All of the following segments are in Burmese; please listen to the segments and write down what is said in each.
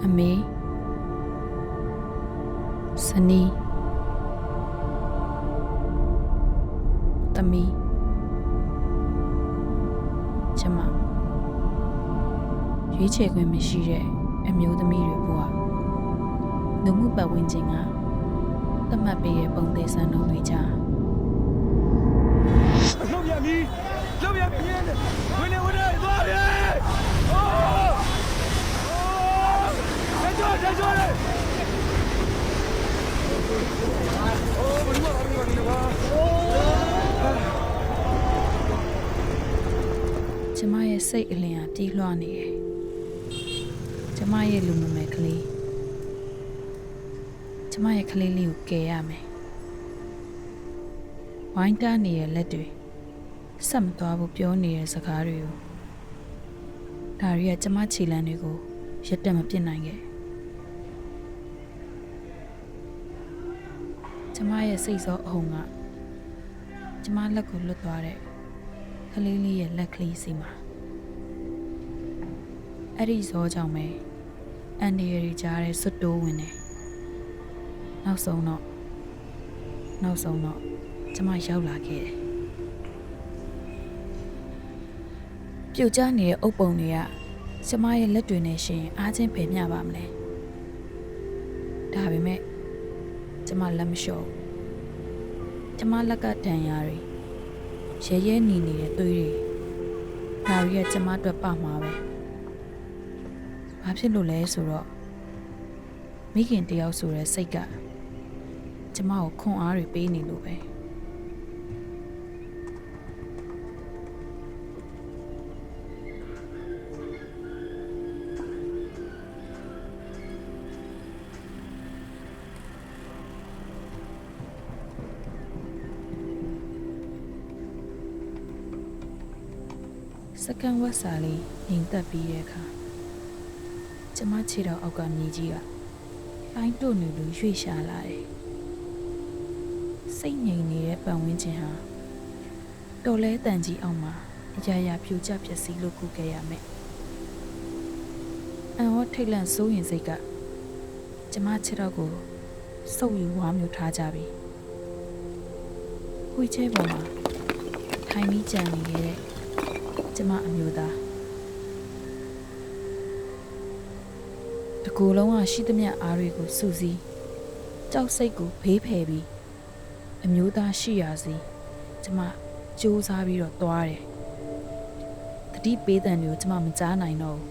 အမေစနီးသမီးကျမရွေးချယ်ခွင့်မရှိတဲ့အမျိုးသမီးတွေဘဝလူမှုပတ်ဝန်းကျင်ကသတ်မှတ်ပေးတဲ့ပုံသေးစံနှုန်းတွေကြားလုပ်ရမည်လုပ်ရမည်ဝင်နေသွားပြီအိုးတက်ကြိုးလေအိုးဘယ်မှာလဲကွာကျမရဲ့စိတ်အလင်းအားပြေးလွှားနေတယ်ကျမရဲ့လူမမယ်ကလေးကျမရဲ့ကလေးလေးကိုကယ်ရမယ်ဝိုင်းတားနေတဲ့လက်တွေဆက်မသွားဘူးပြောနေတဲ့စကားတွေကိုဒါတွေကကျမခြေလမ်းတွေကိုရက်တက်မပြစ်နိုင်ခဲ့ကျမရဲ့စိတ်စောအုံကကျမလက်ကိုလွတ်သွားတဲ့ကလေးလေးရဲ့လက်ကလေးစီမှာအဲ့ဒီဇောကြောင့်ပဲအန်ဒီရီကြားတဲ့စွတ်တိုးဝင်တယ်နောက်ဆုံးတော့ကျမရောက်လာခဲ့တယ်ပြုတ်ကျနေတဲ့အုပ်ပုံတွေကကျမရဲ့လက်တွေနဲ့ရှင်အားချင်းဖယ်မျှပါမလဲဒါပေမဲ့ကျမလက်မလျှော့ကျမလက်ကတန်ရာတွေရဲရဲနီနေတဲ့သွေးတွေဒါတွေကကျမအတွက်ပမှာပဲဘာဖြစ်လို့လဲဆိုတော့မိခင်တယောက်ဆိုတဲ့စိတ်ကကျမကိုခွန်အားတွေပေးနေလို့ပဲစကန်ဝတ်စာလေးငြိမ်သက်ပြီးတဲ့အခါကျမခြေတော်အောက်ကမြေကြီးကလိုင်းတို့နေလို့ရွေ့ရှာလာတယ်စိတ်ငြိမ်နေတဲ့ပတ်ဝန်းကျင်ဟာတော်လဲတန်ကြီးအောင်မှာအရာရာဖြူကျပျက်စီးလို့ခုခဲ့ရမယ်အန်ဟောထိတ်လန့်စိုးရင်စိတ်ကကျမခြေတော်ကိုစုပ်ယူဝါမျိုးထားကြပြီခွေချဲပေါ်မှာထိုင်ပြီးကြံနေခဲ့တဲ့ကျမအမျိုးသားတကူလုံးကရှိသမျှအားတွေကိုစုစည်းကြောက်စိတ်ကိုဘေးဖယ်ပြီးအမျိုးသားရှိရာစီကျမစူးစမ်းပြီးတော့သွားတယ်တတိပေးတဲ့မျိုးကျမမကြားနိုင်တော့ဘူး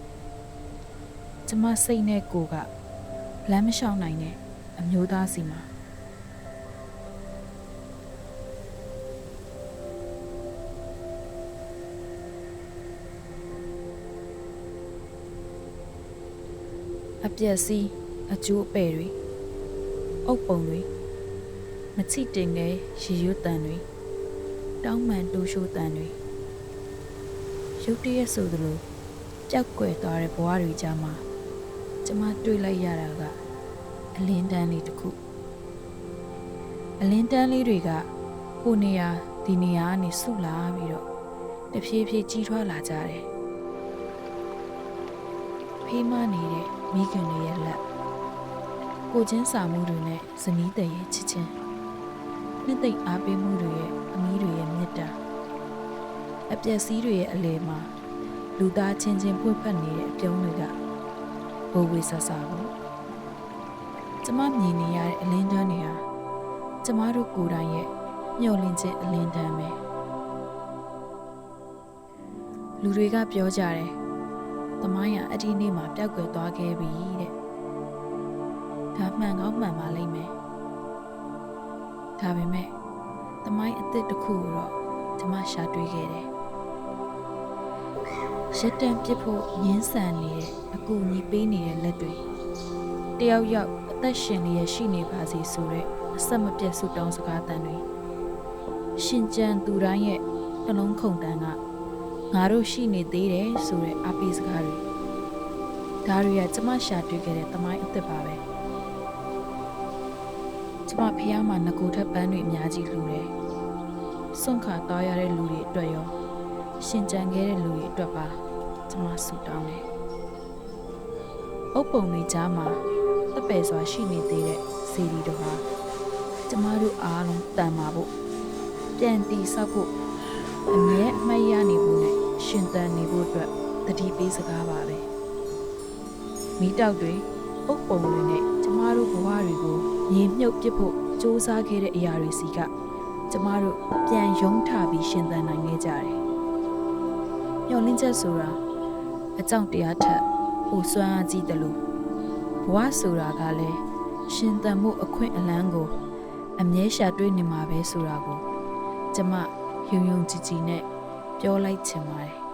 ကျမစိတ်နဲ့ကိုယ်ကလမ်းမလျှောက်နိုင်တဲ့အမျိုးသားစီမှာအပြက်စီးအကျိုးအပဲ့တွေအုပ်ပုံတွေမချိတင်ငယ်ရေရွတ်တန်တွေတောင်းမှန်တိုးရှိုးတန်တွေရုတ်တရက်ဆိုသလိုပျောက်ကွယ်သွားတဲ့ဘဝတွေကြားမှာကျမတွေ့လိုက်ရတာကအလင်းတန်းလေးတစ်ခုအလင်းတန်းလေးတွေကဟိုနေရာဒီနေရာကနေဆုလာပြီးတော့တဖြည်းဖြည်းကြီးထွားလာကြတယ်ဖေးမနေတဲ့မိခင်တွေရဲ့လက်ကိုချင်းစာမှုတွေနဲ့ဇနီးတဲ့ရဲ့ချစ်ချင်းနှစ်သိမ့်အားပေးမှုတွေရဲ့အမီးတွေရဲ့မေတ္တာအပျက်စီးတွေရဲ့အလယ်မှာလူသားချင်းချင်းဖွင့်ဖက်နေတဲ့အပြုံးတွေကဘိုးဝေဆဆာကိုကျမမြင်နေရတဲ့အလင်းတန်းတွေဟာကျမတို့ကိုယ်တိုင်ရဲ့မျှော်လင့်ခြင်းအလင်းတန်းပဲလူတွေကပြောကြတယ်သမိုင်းကအဲ့ဒီနေ့မှာပျောက်ကွယ်သွားခဲ့ပြီတဲ့ဒါမှန်ကောင်းမှန်ပါလိမ့်မယ်ဒါပေမဲ့သမိုင်းအသစ်တစ်ခုကိုတော့ကျမရှာတွေ့ခဲ့တယ်ရက်တန်ပြစ်ဖို့ငင်းဆန်နေတဲ့အကူအညီပေးနေတဲ့လက်တွေတယောက်ယောက်အသက်ရှင်လျက်ရှိနေပါစေဆိုတဲ့အဆက်မပြတ်ဆုတောင်းစကားတန်တွေရှင်ကျန်သူတိုင်းရဲ့နှလုံးခုန်တန်းကငါတို့ရှိနေသေးတယ်ဆိုတဲ့အားပေးစကားတွေဒါတွေကကျမရှာတွေ့ခဲ့တဲ့သမိုင်းအသစ်ပါပဲကျမဖះမှာငကိုထက်ပန်းတွေအများကြီးလှူတယ်စွန့်ခါသွားရတဲ့လူတွေအတွက်ရောရှင်ကျန်ခဲ့တဲ့လူတွေအတွက်ပါကျမဆုတောင်းတယ် အုပ်ပုံတွေကြားမှာတပ်ပယ်စွာရှိနေသေးတဲ့စီဒီတို့ဟာကျမတို့အားလုံးတန်မာဖို့ပြန်တီဆောက်ဖို့အမြဲအမှတ်ရနေဖို့နဲ့ရှင်သန်နေဖို့အတွက်တတိပေးစကားပါပဲမိတောက်တွေအုပ်ပုံတွေနဲ့ကျမတို့ဘဝတွေကိုမြေမြုပ်ပစ်ဖို့စူးစမ်းခဲ့တဲ့အရာတွေစီကကျမတို့ပြန်ယုံထပြီးရှင်သန်နိုင်ခဲ့ကြတယ်။မျောလင်းချက်ဆိုတာအကြောင်းတရားထက်ပိုစွမ်းအားကြီးတယ်လို့ဘဝဆိုတာကလည်းရှင်သန်မှုအခွင့်အလမ်းကိုအမြဲရှာတွေ့နေမှာပဲဆိုတာကိုကျမယုံယုံကြည်ကြည်နဲ့ပြောလိုက်ချင်ပါတယ်